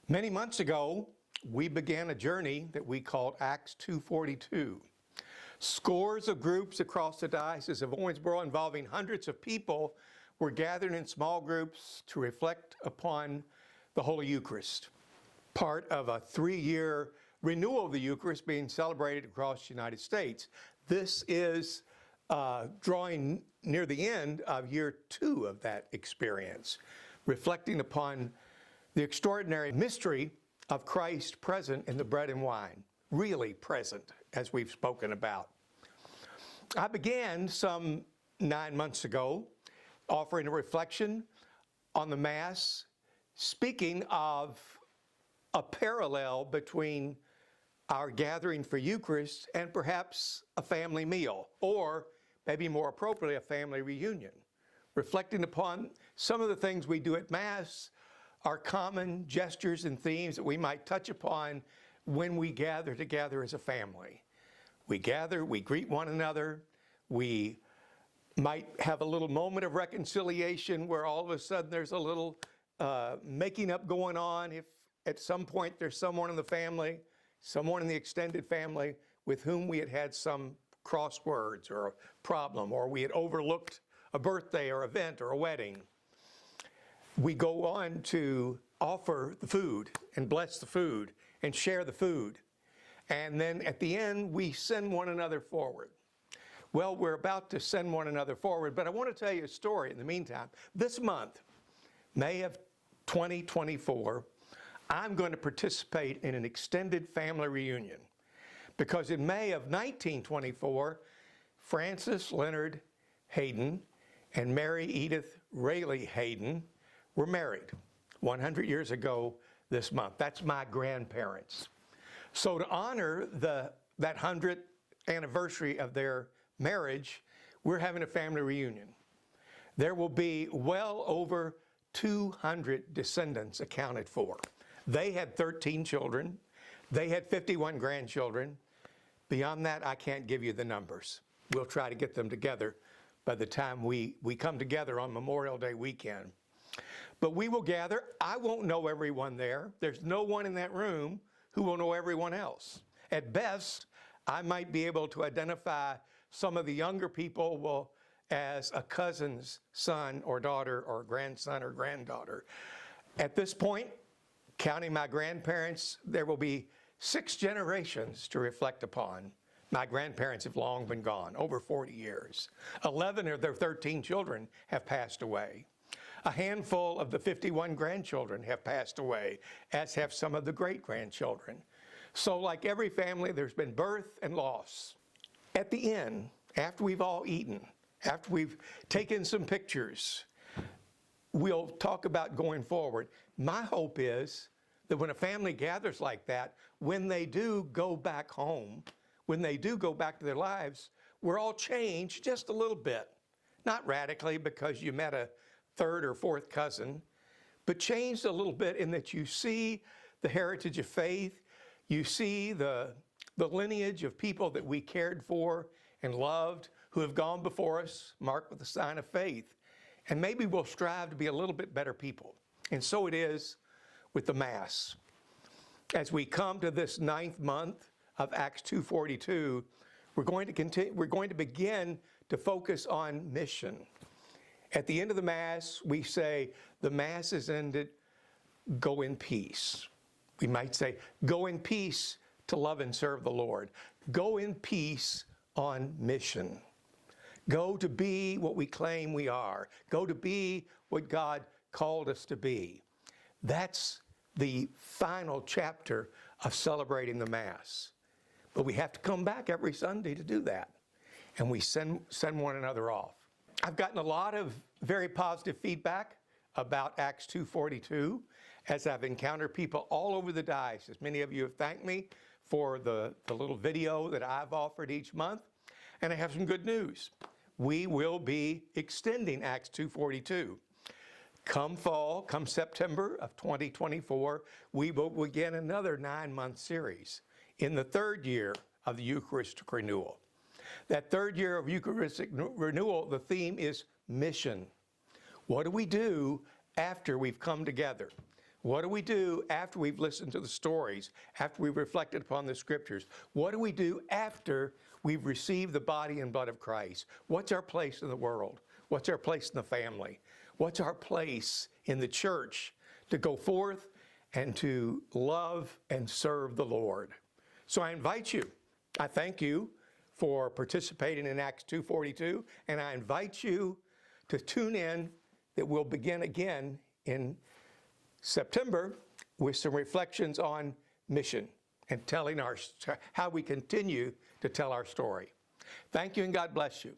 Many months ago, we began a journey that we called Acts 242. Scores of groups across the Diocese of Owensboro involving hundreds of people were gathered in small groups to reflect upon the Holy Eucharist, part of a 3-year renewal of the Eucharist being celebrated across the United States. This is drawing near the end of year 2 of that experience, reflecting upon the extraordinary mystery of Christ present in the bread and wine, really present, as we've spoken about. I began some 9 months ago offering a reflection on the Mass, speaking of a parallel between our gathering for Eucharist and perhaps a family meal, or maybe more appropriately, a family reunion, reflecting upon some of the things we do at Mass, our common gestures and themes that we might touch upon when we gather together as a family. We gather, we greet one another, we might have a little moment of reconciliation where all of a sudden there's a little making up going on if at some point there's someone in the family, someone in the extended family with whom we had had some crosswords or a problem, or we had overlooked a birthday or event or a wedding. We go on to offer the food and bless the food and share the food. And then at the end, we send one another forward. Well, we're about to send one another forward, but I want to tell you a story in the meantime. This month, May of 2024, I'm going to participate in an extended family reunion. Because in May of 1924, Francis Leonard Hayden and Mary Edith Rayleigh Hayden were married 100 years ago this month. That's my grandparents. So to honor that 100th anniversary of their marriage, we're having a family reunion. There will be well over 200 descendants accounted for. They had 13 children. They had 51 grandchildren. Beyond that, I can't give you the numbers. We'll try to get them together by the time we come together on Memorial Day weekend. But we will gather. I won't know everyone there. There's no one in that room who will know everyone else. At best, I might be able to identify some of the younger people as a cousin's son or daughter or grandson or granddaughter. At this point, counting my grandparents, there will be 6 generations to reflect upon. My grandparents have long been gone, over 40 years. 11 of their 13 children have passed away. A handful of the 51 grandchildren have passed away, as have some of the great-grandchildren. So like every family, there's been birth and loss. At the end, after we've all eaten, after we've taken some pictures, we'll talk about going forward. My hope is that when a family gathers like that, when they do go back home, when they do go back to their lives, we're all changed just a little bit. Not radically because you met a 3rd or 4th cousin, but changed a little bit in that you see the heritage of faith, you see the lineage of people that we cared for and loved who have gone before us, marked with the sign of faith. And maybe we'll strive to be a little bit better people. And so it is with the Mass. As we come to this 9th month of Acts 242, we're going to begin to focus on mission. At the end of the Mass, we say, the Mass is ended, go in peace. We might say, go in peace to love and serve the Lord. Go in peace on mission. Go to be what we claim we are. Go to be what God called us to be. That's the final chapter of celebrating the Mass. But we have to come back every Sunday to do that. And we send one another off. I've gotten a lot of very positive feedback about Acts 242 as I've encountered people all over the diocese. Many of you have thanked me for the little video that I've offered each month. And I have some good news. We will be extending Acts 242. Come fall, come September of 2024, we will begin another 9-month series in the 3rd year of the Eucharistic renewal. That 3rd year of Eucharistic renewal, the theme is mission. What do we do after we've come together? What do we do after we've listened to the stories, after we've reflected upon the scriptures? What do we do after we've received the body and blood of Christ? What's our place in the world? What's our place in the family? What's our place in the church to go forth and to love and serve the Lord? So I invite you. I thank you for participating in Acts 2:42, and I invite you to tune in that we'll begin again in September with some reflections on mission and telling how we continue to tell our story. Thank you and God bless you.